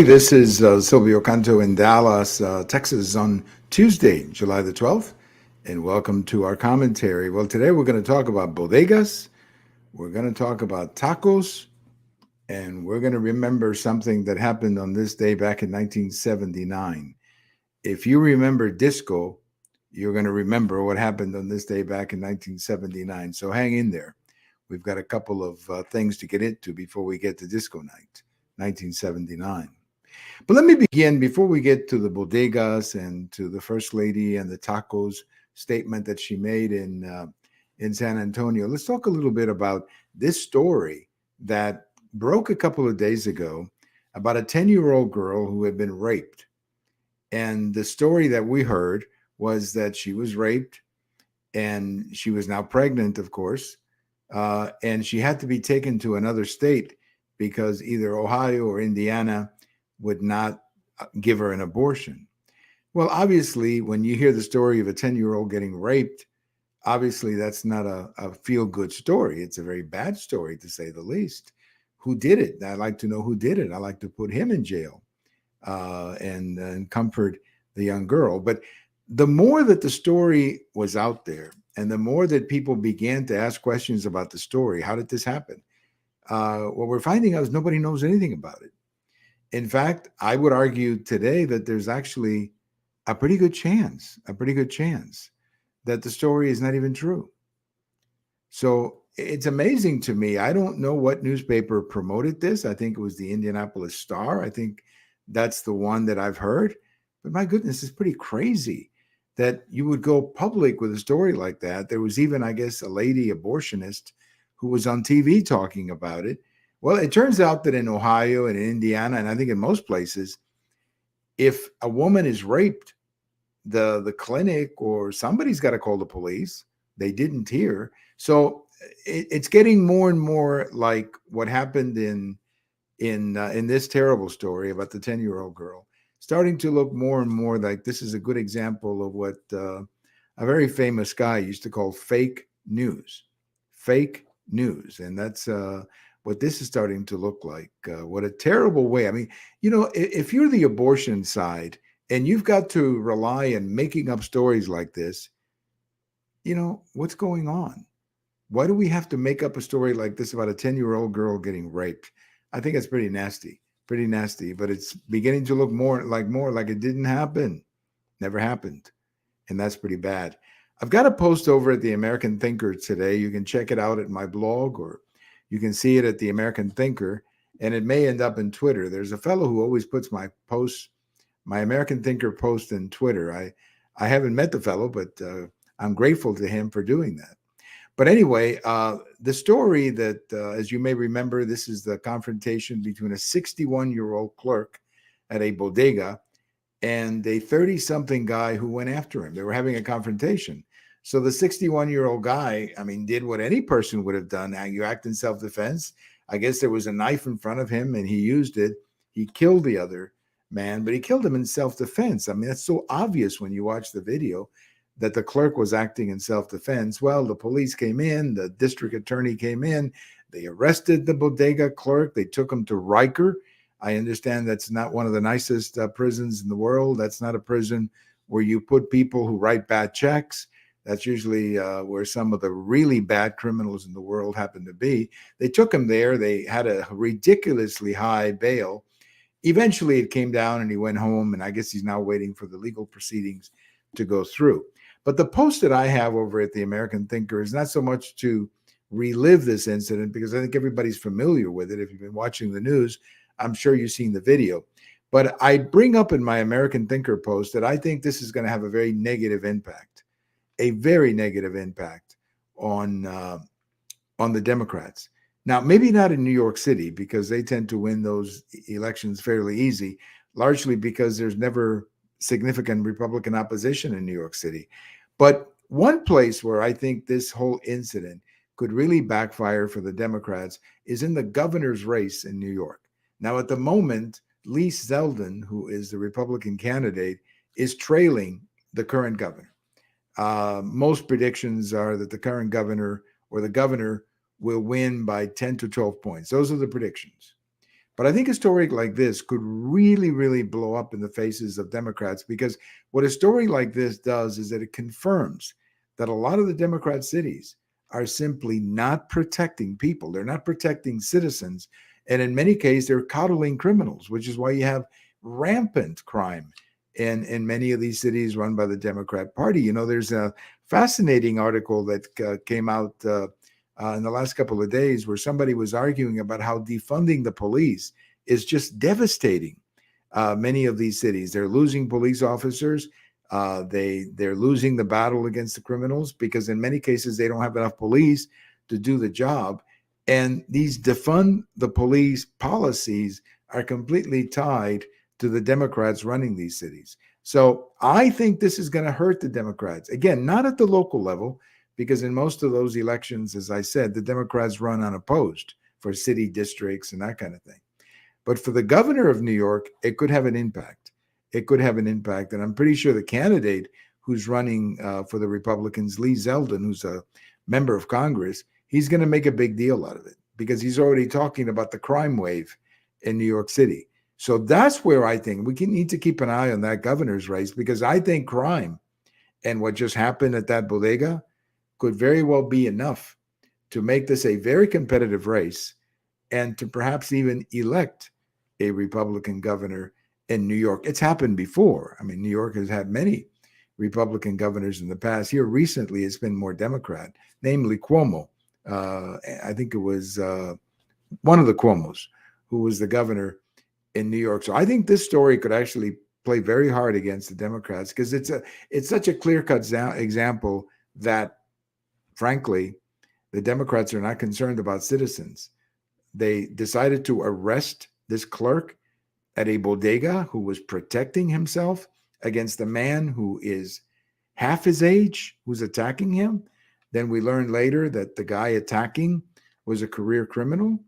This is Silvio Canto in Dallas, Texas on Tuesday, July the 12th, and welcome to our commentary. Well, today we're going to talk about bodegas, we're going to talk about tacos, and we're going to remember something that happened on this day back in 1979. If you remember disco, you're going to remember what happened on this day back in 1979. So hang in there. We've got a couple of things to get into before we get to disco night, 1979. But let me begin before we get to the bodegas and to the first lady and the tacos statement that she made in San Antonio. Let's talk a little bit about this story that broke a couple of days ago about a 10-year-old girl who had been raped. And the story that we heard was that she was raped and she was now pregnant, of course, and she had to be taken to another state because either Ohio or Indiana would not give her an abortion. Well, obviously, when you hear the story of a 10-year-old getting raped, obviously that's not a feel-good story. It's a very bad story, to say the least. Who did it? I'd like to know who did it. I'd like to put him in jail and comfort the young girl. But the more that the story was out there and the more that people began to ask questions about the story, how did this happen? What we're finding out is nobody knows anything about it. In fact, I would argue today that there's actually a pretty good chance that the story is not even true. So it's amazing to me. I don't know what newspaper promoted this. I think it was the Indianapolis Star. I think that's the one that I've heard. But my goodness, it's pretty crazy that you would go public with a story like that. There was even, I guess, a lady abortionist who was on TV talking about it. Well, it turns out that in Ohio and in Indiana, and I think in most places, if a woman is raped, the clinic or somebody's got to call the police. They didn't hear. So it's getting more and more like what happened in this terrible story about the 10-year-old girl, starting to look more and more like this is a good example of what a very famous guy used to call fake news. Fake news. And that's what this is starting to look like. What a terrible way. I mean, if you're the abortion side and you've got to rely on making up stories like this, what's going on? Why do we have to make up a story like this about a 10-year-old girl getting raped? I think it's pretty nasty, but it's beginning to look more like it didn't happen, never happened. And that's pretty bad. I've got a post over at the American Thinker today. You can check it out at my blog, or you can see it at the American Thinker, and it may end up in Twitter. There's a fellow who always puts my posts, my American Thinker post in Twitter. I haven't met the fellow, but I'm grateful to him for doing that. But anyway, the story that, as you may remember, this is the confrontation between a 61-year-old clerk at a bodega and a 30-something guy who went after him. They were having a confrontation. So the 61-year-old guy, I mean, did what any person would have done. Now, you act in self-defense. I guess there was a knife in front of him and he used it. He killed the other man, but he killed him in self-defense. I mean, that's so obvious when you watch the video that the clerk was acting in self-defense. Well, the police came in, the district attorney came in, they arrested the bodega clerk, they took him to Riker. I understand that's not one of the nicest prisons in the world. That's not a prison where you put people who write bad checks. That's usually where some of the really bad criminals in the world happen to be. They took him there. They had a ridiculously high bail. Eventually, it came down and he went home, and I guess he's now waiting for the legal proceedings to go through. But the post that I have over at the American Thinker is not so much to relive this incident, because I think everybody's familiar with it. If you've been watching the news, I'm sure you've seen the video. But I bring up in my American Thinker post that I think this is going to have a very negative impact, on the Democrats. Now, maybe not in New York City, because they tend to win those elections fairly easy, largely because there's never significant Republican opposition in New York City. But one place where I think this whole incident could really backfire for the Democrats is in the governor's race in New York. Now, at the moment, Lee Zeldin, who is the Republican candidate, is trailing the current governor. Most predictions are that the current governor or the governor will win by 10 to 12 points. Those are the predictions. But I think a story like this could really, really blow up in the faces of Democrats, because what a story like this does is that it confirms that a lot of the Democrat cities are simply not protecting people. They're not protecting citizens. And in many cases, they're coddling criminals, which is why you have rampant crime in many of these cities run by the Democrat Party. You know, there's a fascinating article that came out in the last couple of days where somebody was arguing about how defunding the police is just devastating. Many of these cities, they're losing police officers. They're losing the battle against the criminals because in many cases they don't have enough police to do the job. And these defund the police policies are completely tied to the Democrats running these cities. So I think this is going to hurt the Democrats. Again, not at the local level, because in most of those elections, as I said, the Democrats run unopposed for city districts and that kind of thing. But for the governor of New York, it could have an impact. It could have an impact. And I'm pretty sure the candidate who's running for the Republicans, Lee Zeldin, who's a member of Congress, he's going to make a big deal out of it because he's already talking about the crime wave in New York City. So that's where I think we need to keep an eye on that governor's race, because I think crime and what just happened at that bodega could very well be enough to make this a very competitive race and to perhaps even elect a Republican governor in New York. It's happened before. I mean, New York has had many Republican governors in the past. Here recently, it's been more Democrat, namely Cuomo. I think it was one of the Cuomos who was the governor in New York. So I think this story could actually play very hard against the Democrats, because it's such a clear-cut example that, frankly, the Democrats are not concerned about citizens. They decided to arrest this clerk at a bodega who was protecting himself against a man who is half his age, who's attacking him. Then we learned later that the guy attacking was a career criminal.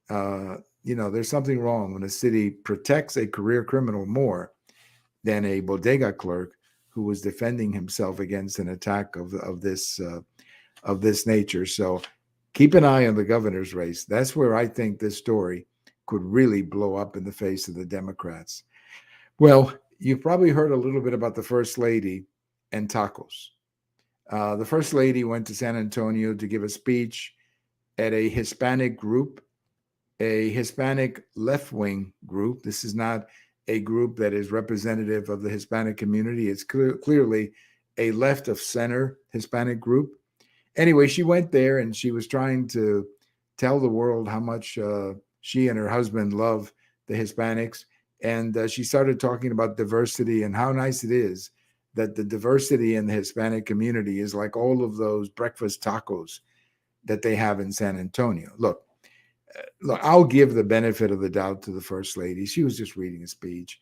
There's something wrong when a city protects a career criminal more than a bodega clerk who was defending himself against an attack of this nature. So keep an eye on the governor's race. That's where I think this story could really blow up in the face of the Democrats. Well, you've probably heard a little bit about the First Lady and tacos. The First Lady went to San Antonio to give a speech at a Hispanic group, a Hispanic left-wing group. This is not a group that is representative of the Hispanic community. It's clearly a left of center Hispanic group. Anyway, she went there and she was trying to tell the world how much she and her husband love the Hispanics. And she started talking about diversity and how nice it is that the diversity in the Hispanic community is like all of those breakfast tacos that they have in San Antonio. Look, I'll give the benefit of the doubt to the First Lady. She was just reading a speech.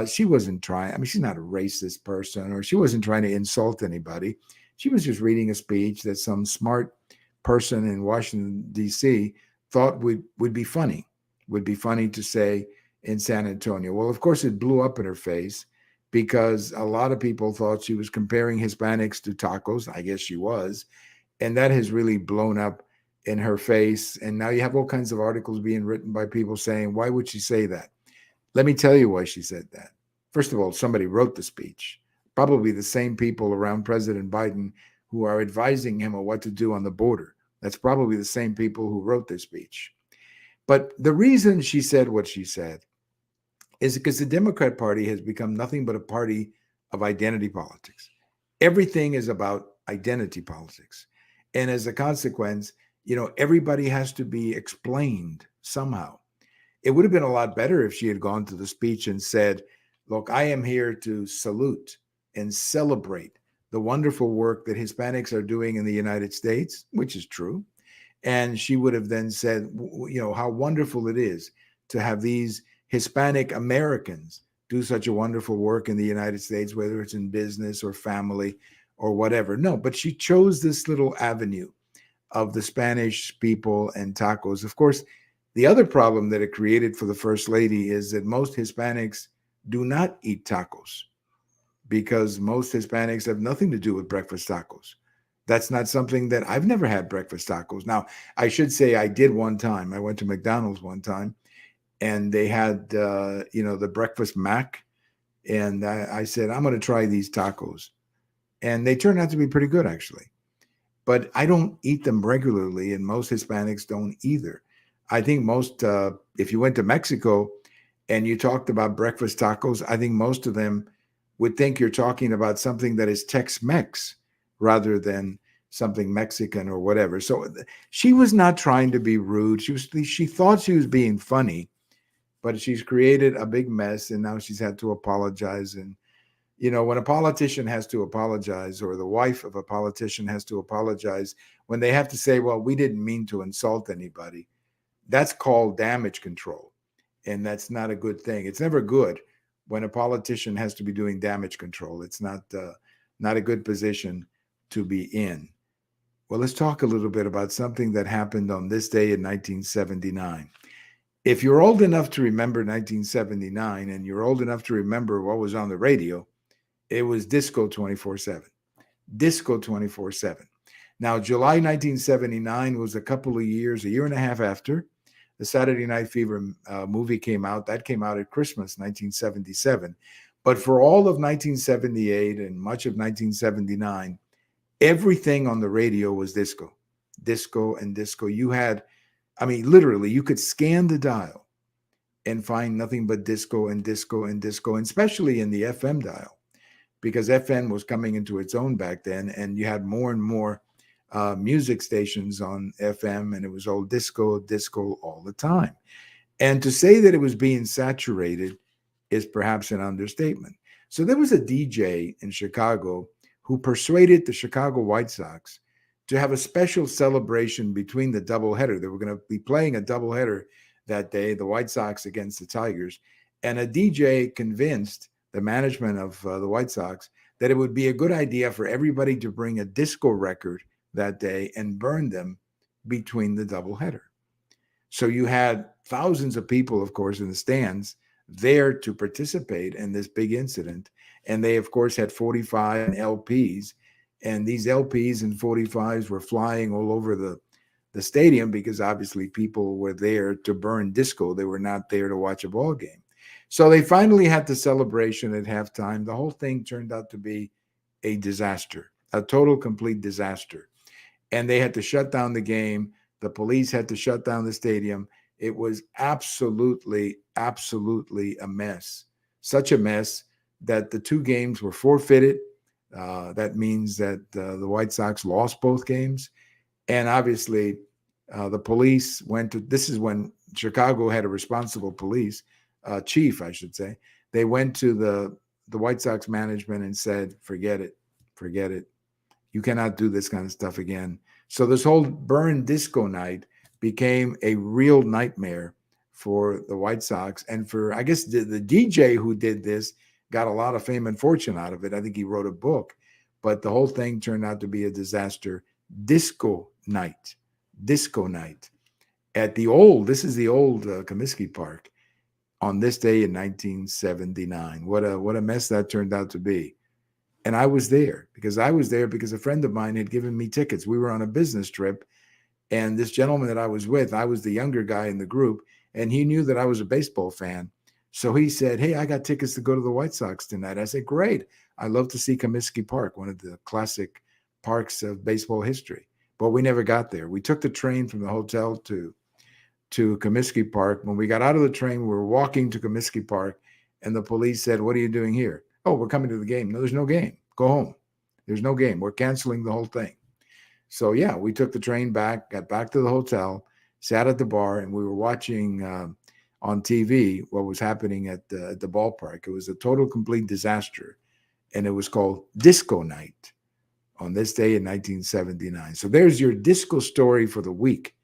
She wasn't trying. I mean, she's not a racist person, or she wasn't trying to insult anybody. She was just reading a speech that some smart person in Washington, D.C. thought would be funny to say in San Antonio. Well, of course, it blew up in her face because a lot of people thought she was comparing Hispanics to tacos. I guess she was. And that has really blown up in her face. And now you have all kinds of articles being written by people saying, why would she say that? Let me tell you why she said that. First of all, somebody wrote the speech, probably the same people around President Biden who are advising him on what to do on the border. That's probably the same people who wrote this speech. But the reason she said what she said is because the Democrat Party has become nothing but a party of identity politics. Everything is about identity politics. And as a consequence, everybody has to be explained somehow. It would have been a lot better if she had gone to the speech and said, look, I am here to salute and celebrate the wonderful work that Hispanics are doing in the United States, which is true. And she would have then said, how wonderful it is to have these Hispanic Americans do such a wonderful work in the United States, whether it's in business or family or whatever. No, but she chose this little avenue of the Spanish people and tacos. Of course, the other problem that it created for the First Lady is that most Hispanics do not eat tacos because most Hispanics have nothing to do with breakfast tacos. That's not something that I've never had breakfast tacos. Now, I should say I did one time. I went to McDonald's one time and they had the breakfast mac, and I said I'm going to try these tacos, and they turned out to be pretty good actually. But I don't eat them regularly, and most Hispanics don't either. I think most, if you went to Mexico and you talked about breakfast tacos, I think most of them would think you're talking about something that is Tex-Mex rather than something Mexican or whatever. So she was not trying to be rude. She thought she was being funny, but she's created a big mess, and now she's had to apologize. And when a politician has to apologize, or the wife of a politician has to apologize, when they have to say, well, we didn't mean to insult anybody, that's called damage control. And that's not a good thing. It's never good when a politician has to be doing damage control. It's not a good position to be in. Well, let's talk a little bit about something that happened on this day in 1979. If you're old enough to remember 1979, and you're old enough to remember what was on the radio, it was disco 24/7. Disco 24/7. Now, July 1979 was a year and a half after the Saturday Night Fever movie came out. That came out at Christmas 1977. But for all of 1978 and much of 1979, everything on the radio was disco, disco and disco. Literally, you could scan the dial and find nothing but disco and disco and disco, and especially in the FM dial, because FM was coming into its own back then, and you had more and more music stations on FM, and it was all disco, disco all the time. And to say that it was being saturated is perhaps an understatement. So there was a DJ in Chicago who persuaded the Chicago White Sox to have a special celebration between the doubleheader. They were going to be playing a doubleheader that day, the White Sox against the Tigers. And a DJ convinced the management of the White Sox that it would be a good idea for everybody to bring a disco record that day and burn them between the doubleheader. So you had thousands of people, of course, in the stands there to participate in this big incident. And they, of course, had 45 and LPs. And these LPs and 45s were flying all over the stadium, because obviously people were there to burn disco. They were not there to watch a ball game. So they finally had the celebration at halftime. The whole thing turned out to be a disaster, a total, complete disaster. And they had to shut down the game. The police had to shut down the stadium. It was absolutely, absolutely a mess. Such a mess that the two games were forfeited. That means that the White Sox lost both games. And obviously, the police went to, this is when Chicago had a responsible police chief, I should say. They went to the White Sox management and said, forget it. You cannot do this kind of stuff again. So this whole burn disco night became a real nightmare for the White Sox. And for, I guess, the DJ who did this got a lot of fame and fortune out of it. I think he wrote a book. But the whole thing turned out to be a disaster. Disco night. At this is the old Comiskey Park on this day in 1979. What a mess that turned out to be. And I was there because a friend of mine had given me tickets. We were on a business trip, and this gentleman that I was with, I was the younger guy in the group, and he knew that I was a baseball fan. So he said, hey, I got tickets to go to the White Sox tonight. I said, great. I love to see Comiskey Park, one of the classic parks of baseball history. But we never got there. We took the train from the hotel to Comiskey Park. When we got out of the train, we were walking to Comiskey Park, and the police said, what are you doing here? Oh, we're coming to the game. No, there's no game. Go home. There's no game. We're canceling the whole thing. So, yeah, we took the train back, got back to the hotel, sat at the bar, and we were watching on TV what was happening at the ballpark. It was a total, complete disaster, and it was called Disco Night on this day in 1979. So there's your disco story for the week.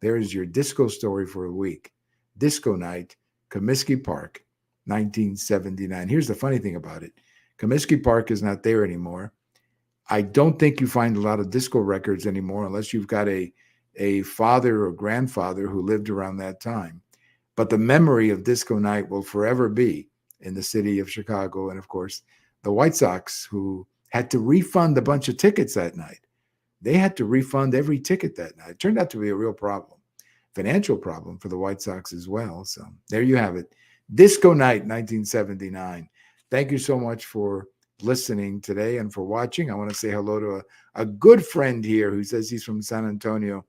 There's your disco story for a week. Disco Night, Comiskey Park, 1979. Here's the funny thing about it. Comiskey Park is not there anymore. I don't think you find a lot of disco records anymore unless you've got a father or grandfather who lived around that time. But the memory of Disco Night will forever be in the city of Chicago. And, of course, the White Sox, who had to refund a bunch of tickets that night. They had to refund every ticket that night. It turned out to be a real problem. In financial problem for the White Sox as well. So there you have it. Disco Night 1979. Thank you so much for listening today and for watching. I want to say hello to a good friend here who says he's from San Antonio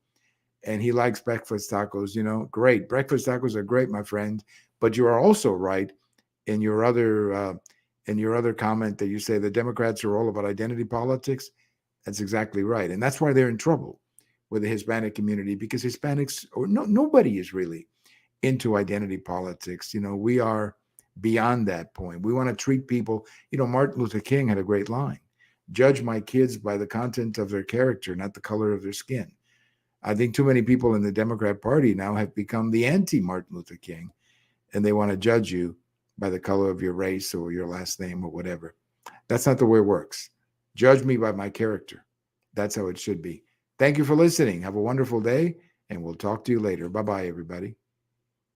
and he likes breakfast tacos. Great. Breakfast tacos are great, my friend. But you are also right in your other comment that you say the Democrats are all about identity politics. That's exactly right. And that's why they're in trouble with the Hispanic community, because Hispanics, or nobody is really into identity politics. We are beyond that point. We want to treat people, Martin Luther King had a great line: judge my kids by the content of their character, not the color of their skin. I think too many people in the Democrat Party now have become the anti-Martin Luther King, and they want to judge you by the color of your race or your last name or whatever. That's not the way it works. Judge me by my character. That's how it should be. Thank you for listening. Have a wonderful day, and we'll talk to you later. Bye-bye, everybody.